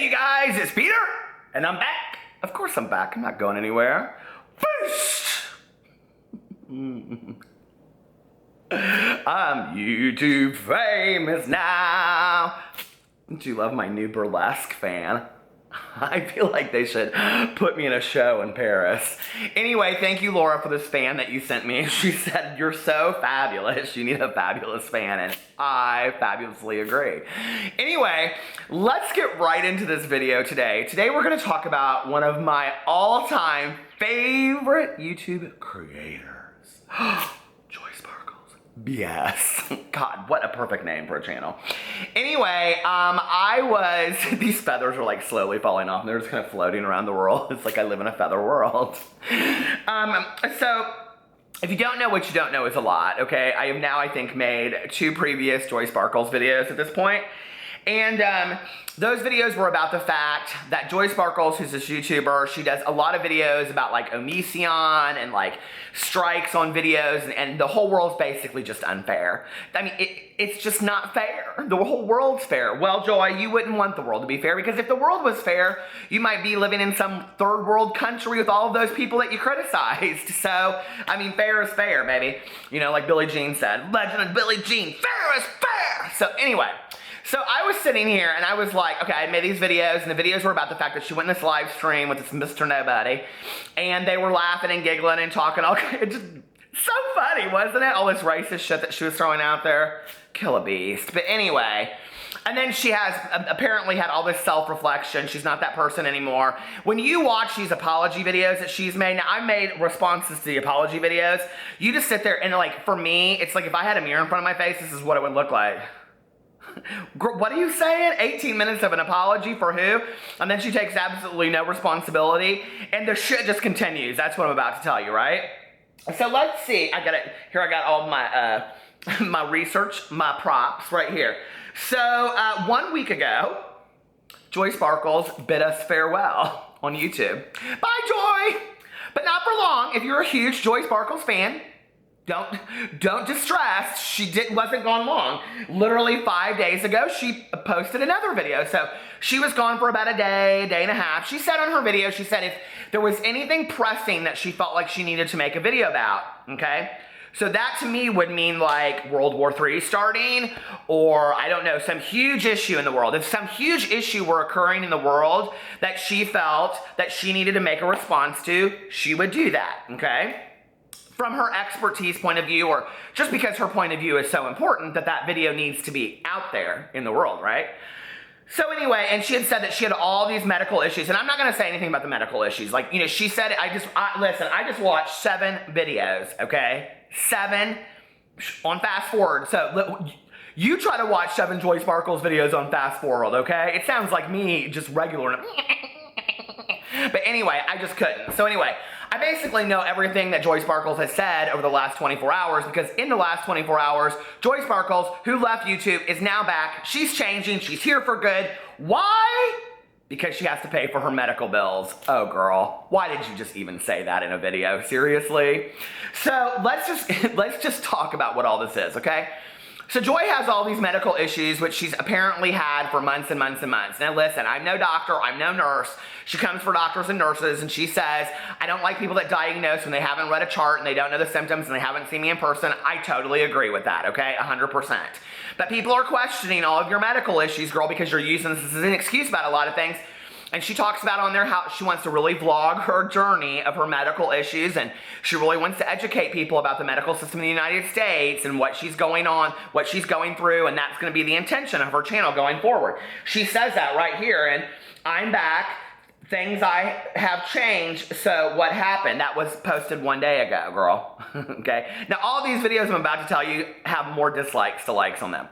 Hey you guys, it's Peter, and I'm back. Of course I'm back, I'm not going anywhere. Boosh! I'm YouTube famous now. Don't you love my new burlesque fan? I feel like they should put me in a show in Paris. Anyway, thank you, Laura, for this fan that you sent me. She said, you're so fabulous. You need a fabulous fan, and I fabulously agree. Anyway, let's get right into this video today. Today, we're going to talk about one of my all-time favorite YouTube creators. Yes. God, what a perfect name for a channel. Anyway, these feathers are like slowly falling off and they're just kind of floating around the world. It's like I live in a feather world. So if you don't know what you don't know is a lot, okay? I have now, I think, made 2 previous Joy Sparkles videos at this point. And those videos were about the fact that Joy Sparkles, who's this YouTuber, she does a lot of videos about like omission and like strikes on videos, and the whole world's basically just unfair. I mean, it's just not fair. The whole world's fair. Well, Joy, you wouldn't want the world to be fair, because if the world was fair, you might be living in some third world country with all of those people that you criticized. So, I mean, fair is fair, baby. You know, like Billie Jean said, legend of Billie Jean, fair is fair. So anyway. So I was sitting here and I was like, okay, I made these videos, and the videos were about the fact that she went in this live stream with this Mr. Nobody, and they were laughing and giggling and talking all kind of, just so funny, wasn't it? All this racist shit that she was throwing out there. Kill a beast. But anyway, and then she has apparently had all this self-reflection. She's not that person anymore. When you watch these apology videos that she's made, now I made responses to the apology videos. You just sit there and, like, for me, it's like if I had a mirror in front of my face, this is what it would look like. What are you saying? 18 minutes of an apology for who? And then she takes absolutely no responsibility, and the shit just continues. That's what I'm about to tell you, right? So let's see. Here I got all my my research, my props right here. So 1 week ago, Joy Sparkles bid us farewell on YouTube. Bye, Joy! But not for long. If you're a huge Joy Sparkles fan, don't distress. She wasn't gone long. Literally 5 days ago, she posted another video. So she was gone for about a day and a half. She said on her video, she said if there was anything pressing that she felt like she needed to make a video about, okay? So that to me would mean like World War III starting, or I don't know, some huge issue in the world. If some huge issue were occurring in the world that she felt that she needed to make a response to, she would do that, okay? From her expertise point of view, or just because her point of view is so important that that video needs to be out there in the world, right? So anyway, and she had said that she had all these medical issues, and I'm not gonna say anything about the medical issues. Like, you know, she said, listen, I just watched 7 videos, okay? 7 on fast forward. So you try to watch 7 Joy Sparkles videos on fast forward, okay? It sounds like me just regular. But anyway, I just couldn't. So anyway, I basically know everything that Joy Sparkles has said over the last 24 hours, because in the last 24 hours, Joy Sparkles, who left YouTube, is now back. She's changing. She's here for good. Why? Because she has to pay for her medical bills. Oh, girl. Why did you just even say that in a video? Seriously? So let's just talk about what all this is, okay? So Joy has all these medical issues, which she's apparently had for months and months and months. Now listen, I'm no doctor, I'm no nurse. She comes for doctors and nurses, and she says, I don't like people that diagnose when they haven't read a chart and they don't know the symptoms and they haven't seen me in person. I totally agree with that, okay? 100%. But people are questioning all of your medical issues, girl, because you're using this as an excuse about a lot of things. And she talks about on there how she wants to really vlog her journey of her medical issues, and she really wants to educate people about the medical system in the United States and what she's going on, what she's going through, and that's going to be the intention of her channel going forward. She says that right here, and I'm back. Things I have changed, so what happened? That was posted 1 day ago, girl. Okay? Now, all these videos I'm about to tell you have more dislikes to likes on them.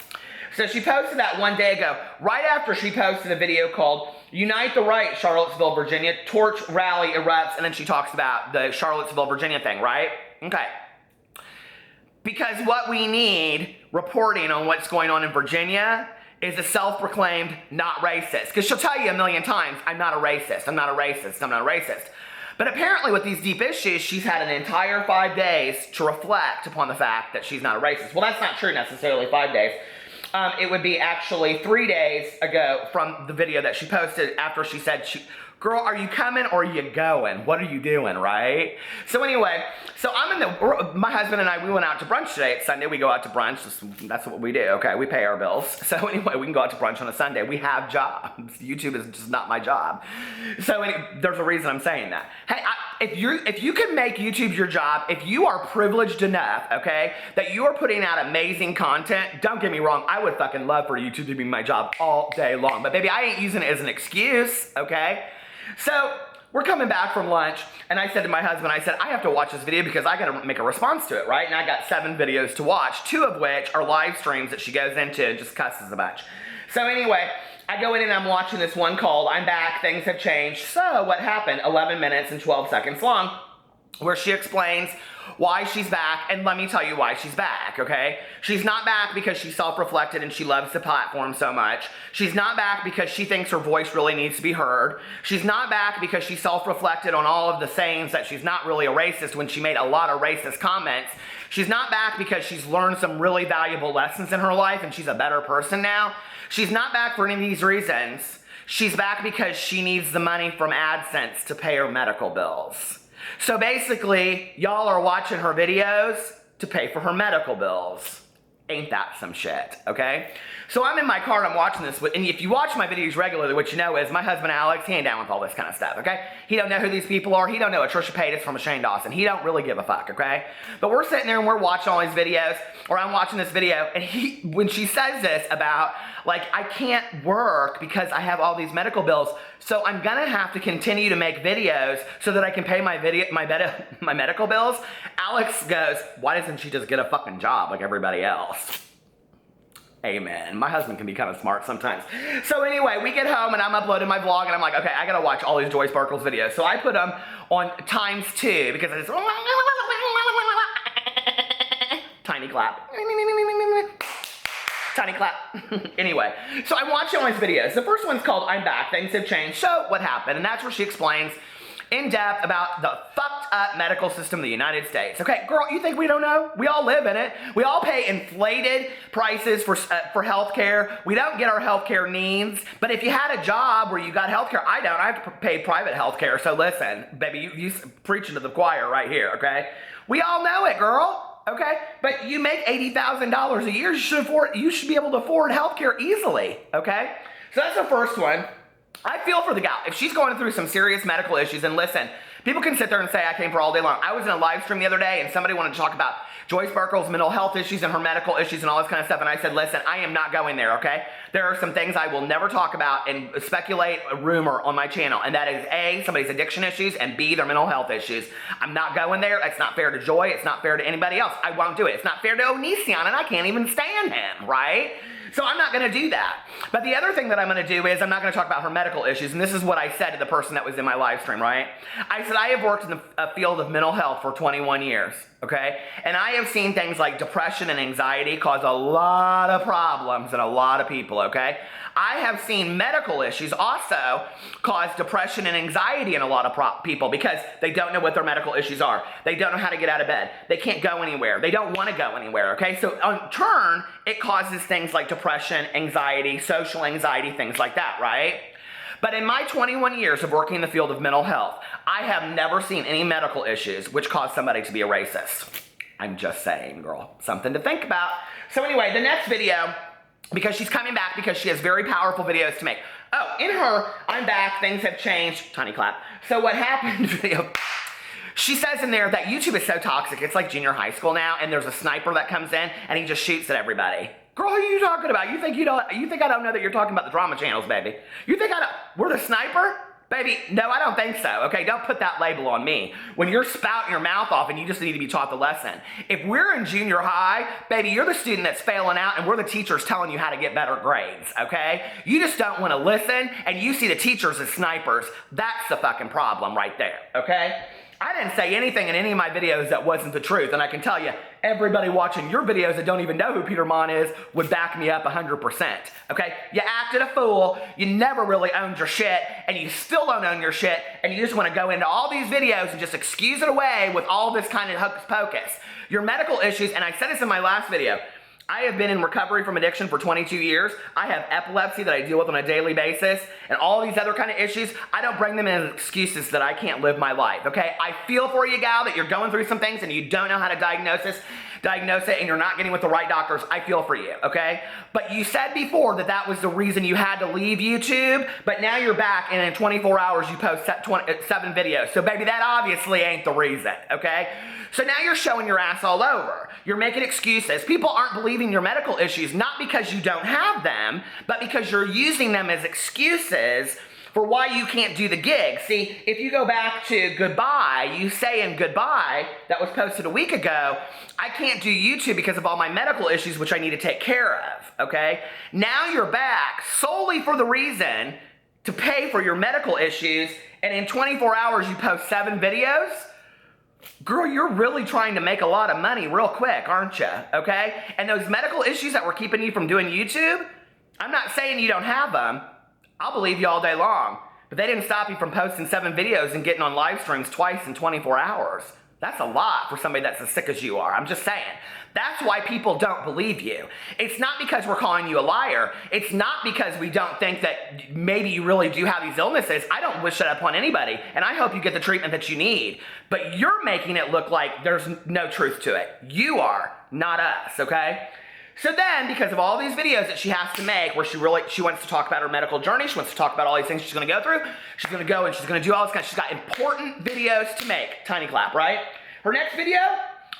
So she posted that 1 day ago, right after she posted a video called Unite the Right, Charlottesville, Virginia, Torch Rally Erupts, and then she talks about the Charlottesville, Virginia thing, right? Okay. Because what we need reporting on what's going on in Virginia is a self-proclaimed not racist. Because she'll tell you a million times, I'm not a racist, I'm not a racist, I'm not a racist. But apparently with these deep issues, she's had an entire 5 days to reflect upon the fact that she's not a racist. Well, that's not true necessarily, 5 days. it would be actually 3 days ago from the video that she posted after she said, girl, are you coming or are you going? What are you doing, right? So anyway, my husband and I, we went out to brunch today. It's Sunday, we go out to brunch. That's what we do, okay? We pay our bills. So anyway, we can go out to brunch on a Sunday. We have jobs. YouTube is just not my job. So there's a reason I'm saying that. Hey, if you can make YouTube your job, if you are privileged enough, okay, that you are putting out amazing content, don't get me wrong, I would fucking love for YouTube to be my job all day long. But baby, I ain't using it as an excuse, okay? So we're coming back from lunch, and I said to my husband, I said, I have to watch this video because I gotta make a response to it, right? And I got 7 videos to watch, 2 of which are live streams that she goes into and just cusses a bunch. So anyway, I go in and I'm watching this one called I'm Back, Things Have Changed. So what happened? 11 minutes and 12 seconds long, where she explains why she's back, and let me tell you why she's back, okay? She's not back because she's self-reflected and she loves the platform so much. She's not back because she thinks her voice really needs to be heard. She's not back because she self-reflected on all of the sayings that she's not really a racist when she made a lot of racist comments. She's not back because she's learned some really valuable lessons in her life and she's a better person now. She's not back for any of these reasons. She's back because she needs the money from AdSense to pay her medical bills. So basically, y'all are watching her videos to pay for her medical bills. Ain't that some shit, okay? So I'm in my car and I'm watching this, and if you watch my videos regularly, what you know is my husband Alex, he ain't down with all this kind of stuff, okay? He don't know who these people are. He don't know a Trisha Paytas from a Shane Dawson. He don't really give a fuck, okay? But we're sitting there and we're watching all these videos, or I'm watching this video, and when she says this about, like, I can't work because I have all these medical bills, so I'm gonna have to continue to make videos so that I can pay my medical bills. Alex goes, why doesn't she just get a fucking job like everybody else? Amen. My husband can be kind of smart sometimes. So anyway, we get home and I'm uploading my vlog and I'm like, okay, I gotta watch all these Joy Sparkles videos. So I put them on ×2 because it's tiny clap. Tiny clap. Anyway, so I'm watching all these videos. The first one's called I'm Back, Things Have Changed. So what happened? And that's where she explains in depth about the fucked up medical system of the United States. Okay, girl, you think we don't know? We all live in it. We all pay inflated prices for health care. We don't get our health care needs. But if you had a job where you got health care, I don't. I have to pay private health care. So listen, baby, you preaching to the choir right here, okay? We all know it, girl. Okay, but you make $80,000 a year. You should be able to afford health care easily. Okay, so that's the first one. I feel for the gal. If she's going through some serious medical issues, and listen, people can sit there and say I came for all day long. I was in a live stream the other day and somebody wanted to talk about Joy Sparkle's mental health issues and her medical issues and all this kind of stuff, and I said, listen, I am not going there, okay? There are some things I will never talk about and speculate a rumor on my channel, and that is A, somebody's addiction issues, and B, their mental health issues. I'm not going there. It's not fair to Joy. It's not fair to anybody else. I won't do it. It's not fair to Onision, and I can't even stand him, right? So I'm not going to do that. But the other thing that I'm going to do is I'm not going to talk about her medical issues. And this is what I said to the person that was in my live stream, right? I said, I have worked in the field of mental health for 21 years, okay? And I have seen things like depression and anxiety cause a lot of problems in a lot of people, okay? I have seen medical issues also cause depression and anxiety in a lot of people because they don't know what their medical issues are. They don't know how to get out of bed. They can't go anywhere. They don't want to go anywhere, okay? So in turn, it causes things like depression, anxiety, social anxiety, things like that, right? But in my 21 years of working in the field of mental health, I have never seen any medical issues which cause somebody to be a racist. I'm just saying, girl. Something to think about. So anyway, the next video, because she's coming back because she has very powerful videos to make. Oh, in her I'm Back, Things Have Changed, tiny clap. So what happened video, she says in there that YouTube is so toxic, it's like junior high school now, and there's a sniper that comes in and he just shoots at everybody. Girl, who are you talking about? You think I don't know that you're talking about the drama channels, baby? You think we're the sniper? Baby, no, I don't think so, okay? Don't put that label on me. When you're spouting your mouth off and you just need to be taught the lesson. If we're in junior high, baby, you're the student that's failing out and we're the teachers telling you how to get better grades, okay? You just don't want to listen and you see the teachers as snipers. That's the fucking problem right there, okay? I didn't say anything in any of my videos that wasn't the truth, and I can tell you, everybody watching your videos that don't even know who Peter Monn is would back me up 100%, okay? You acted a fool, you never really owned your shit, and you still don't own your shit, and you just want to go into all these videos and just excuse it away with all this kind of hocus pocus. Your medical issues, and I said this in my last video, I have been in recovery from addiction for 22 years. I have epilepsy that I deal with on a daily basis, and all these other kind of issues. I don't bring them in as excuses that I can't live my life, okay? I feel for you, gal, that you're going through some things and you don't know how to diagnose it, and you're not getting with the right doctors. I feel for you, okay? But you said before that that was the reason you had to leave YouTube, but now you're back, and in 24 hours you post 7 videos. So baby, that obviously ain't the reason, okay? So now you're showing your ass all over. You're making excuses. People aren't believing your medical issues, not because you don't have them, but because you're using them as excuses for why you can't do the gig. See, if you go back to goodbye, you say in goodbye, that was posted a week ago, I can't do YouTube because of all my medical issues, which I need to take care of, okay? Now you're back solely for the reason to pay for your medical issues, and in 24 hours you post 7 videos? Girl, you're really trying to make a lot of money real quick, aren't you? Okay? And those medical issues that were keeping you from doing YouTube, I'm not saying you don't have them. I'll believe you all day long. But they didn't stop you from posting 7 videos and getting on live streams twice in 24 hours. That's a lot for somebody that's as sick as you are. I'm just saying. That's why people don't believe you. It's not because we're calling you a liar. It's not because we don't think that maybe you really do have these illnesses. I don't wish that upon anybody, and I hope you get the treatment that you need. But you're making it look like there's no truth to it. You are, not us, okay? So then, because of all these videos that she has to make, where she wants to talk about her medical journey, she wants to talk about all these things she's going to go through, she's going to go and she's going to do all this kind of, she's got important videos to make. Tiny clap, right? Her next video,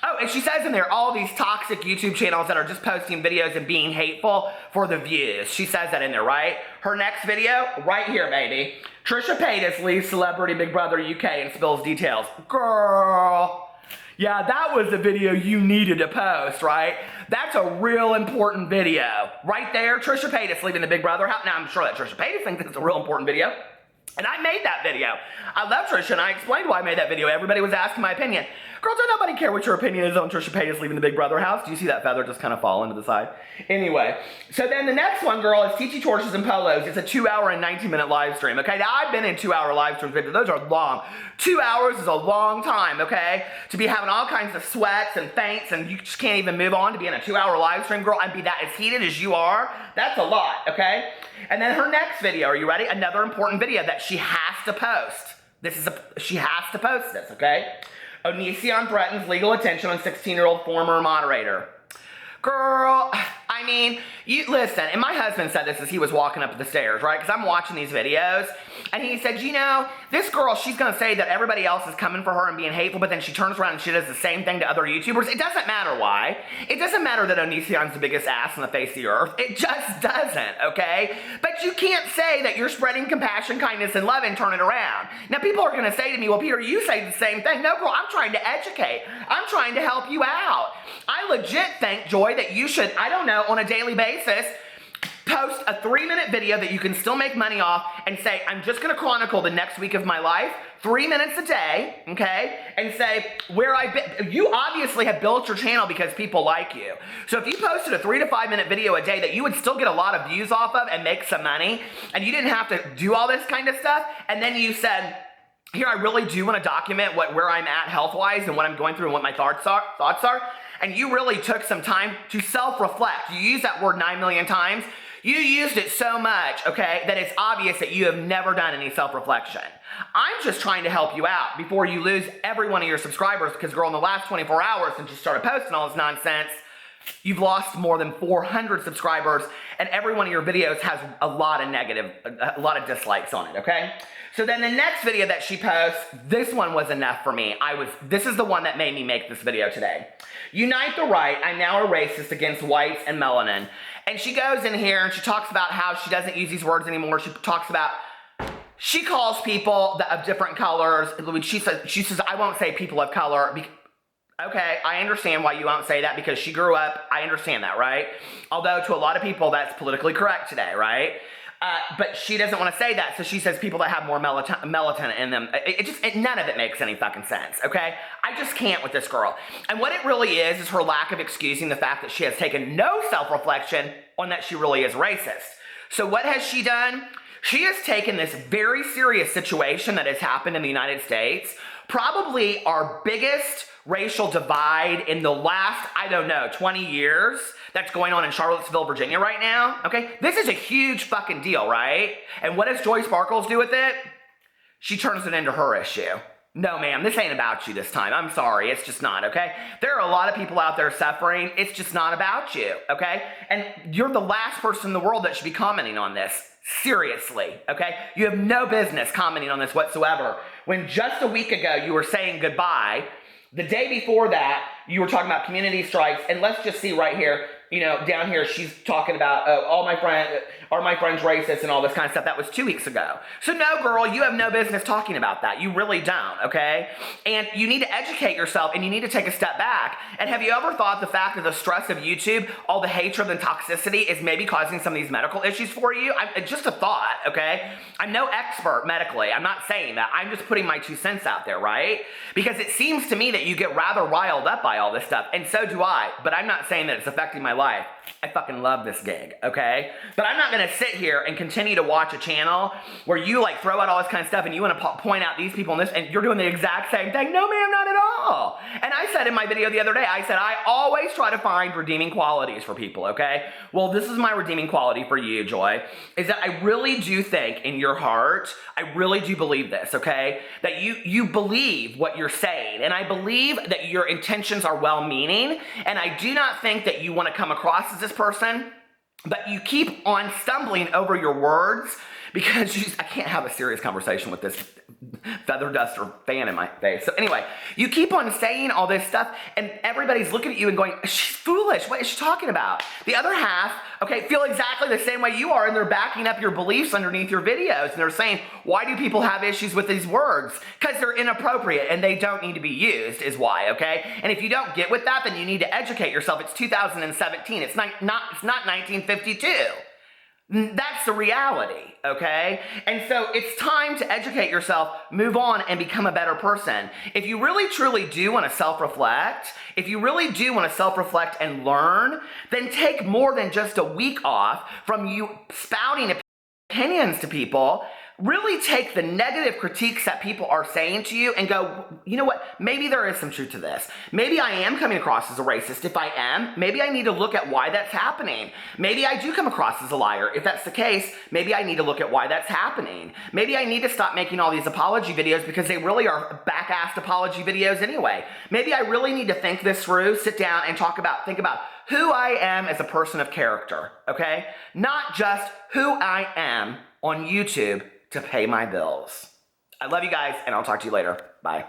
oh, and she says in there, all these toxic YouTube channels that are just posting videos and being hateful for the views. She says that in there, right? Her next video, right here, baby. Trisha Paytas leaves Celebrity Big Brother UK and spills details. Girl. Yeah, that was the video you needed to post, right? That's a real important video. Right there, Trisha Paytas leaving the Big Brother house. Now, I'm sure that Trisha Paytas thinks it's a real important video. And I made that video. I love Trisha, and I explained why I made that video. Everybody was asking my opinion. Girl, don't nobody care what your opinion is on Trisha Paytas leaving the Big Brother house. Do you see that feather just kind of fall into the side? Anyway, so then the next one, girl, is TT Torches and Polos. It's a 2-hour and 19-minute live stream, okay? Now, I've been in 2-hour live streams, baby. Those are long. 2 hours is a long time, okay? To be having all kinds of sweats and faints, and you just can't even move on to be in a 2-hour live stream, girl, and be that as heated as you are. That's a lot, okay? And then her next video, are you ready? Another important video that she has to post. She has to post this, okay? Onision threatens legal attention on 16-year-old former moderator. Girl, I mean, you listen, and my husband said this as he was walking up the stairs, right? Because I'm watching these videos, and he said, you know, this girl, she's going to say that everybody else is coming for her and being hateful, but then she turns around and she does the same thing to other YouTubers. It doesn't matter why. It doesn't matter that Onision's the biggest ass on the face of the earth. It just doesn't, okay? But you can't say that you're spreading compassion, kindness, and love and turn it around. Now, people are going to say to me, well, Peter, you say the same thing. No, girl, I'm trying to educate. I'm trying to help you out. I legit think, Joy, that you should, I don't know, on a daily basis, post a 3-minute video that you can still make money off and say, I'm just going to chronicle the next week of my life, 3 minutes a day, okay? And say, where I've been. You obviously have built your channel because people like you. So if you posted a 3 to 5 minute video a day that you would still get a lot of views off of and make some money, and you didn't have to do all this kind of stuff, and then you said, here, I really do want to document where I'm at health-wise and what I'm going through and what my thoughts are, and you really took some time to self-reflect. You use that word 9 million times. You used it so much, okay, that it's obvious that you have never done any self-reflection. I'm just trying to help you out before you lose every one of your subscribers, because, girl, in the last 24 hours since you started posting all this nonsense, you've lost more than 400 subscribers, and every one of your videos has a lot of dislikes on it, okay? So then the next video that she posts, this one was enough for me. This is the one that made me make this video today. Unite the right, I'm now a racist against whites and melanin. And she goes in here and she talks about how she doesn't use these words anymore. She calls people of different colors. She says, I won't say people of color. Okay, I understand why you won't say that, because she grew up, I understand that, right? Although to a lot of people that's politically correct today, right? But she doesn't want to say that, so she says people that have more melatonin in them. None of it makes any fucking sense, okay? I just can't with this girl. And what it really is her lack of excusing the fact that she has taken no self-reflection on that she really is racist. So what has she done? She has taken this very serious situation that has happened in the United States, probably our biggest racial divide in the last, I don't know, 20 years that's going on in Charlottesville, Virginia right now, okay? This is a huge fucking deal, right? And what does Joy Sparkles do with it? She turns it into her issue. No, ma'am, this ain't about you this time. I'm sorry, it's just not, okay? There are a lot of people out there suffering. It's just not about you, okay? And you're the last person in the world that should be commenting on this. Seriously, okay? You have no business commenting on this whatsoever. When just a week ago you were saying goodbye, the day before that you were talking about community strikes, and let's just see right here, you know, down here she's talking about are my friends racist and all this kind of stuff. That was 2 weeks ago. So no, girl, you have no business talking about that. You really don't, okay? And you need to educate yourself, and you need to take a step back. And have you ever thought the fact that the stress of YouTube, all the hatred and toxicity is maybe causing some of these medical issues for you? It's just a thought, okay? I'm no expert medically. I'm not saying that. I'm just putting my 2 cents out there, right? Because it seems to me that you get rather riled up by all this stuff, and so do I. But I'm not saying that it's affecting my life. I fucking love this gig, okay? But I'm not gonna sit here and continue to watch a channel where you like throw out all this kind of stuff and you wanna point out these people and this, and you're doing the exact same thing. No, ma'am, not at all. And I said in my video the other day, I said, I always try to find redeeming qualities for people, okay? Well, this is my redeeming quality for you, Joy, is that I really do think in your heart, I really do believe this, okay? That you believe what you're saying, and I believe that your intentions are well-meaning, and I do not think that you wanna come across as this person, but you keep on stumbling over your words because I can't have a serious conversation with this feather duster fan in my face. So anyway, you keep on saying all this stuff and everybody's looking at you and going, she's foolish. What is she talking about? The other half, okay, feel exactly the same way you are, and they're backing up your beliefs underneath your videos. And they're saying, why do people have issues with these words? Because they're inappropriate and they don't need to be used is why, okay? And if you don't get with that, then you need to educate yourself. It's 2017. It's not 1952. That's the reality, okay? And so it's time to educate yourself, move on, and become a better person. If you really truly do want to self-reflect, if you really do want to self-reflect and learn, then take more than just a week off from you spouting opinions to people. Really take the negative critiques that people are saying to you and go, you know what, maybe there is some truth to this. Maybe I am coming across as a racist. If I am, maybe I need to look at why that's happening. Maybe I do come across as a liar. If that's the case, maybe I need to look at why that's happening. Maybe I need to stop making all these apology videos because they really are back-assed apology videos anyway. Maybe I really need to think this through, sit down and think about who I am as a person of character, okay? Not just who I am on YouTube to pay my bills. I love you guys, and I'll talk to you later. Bye.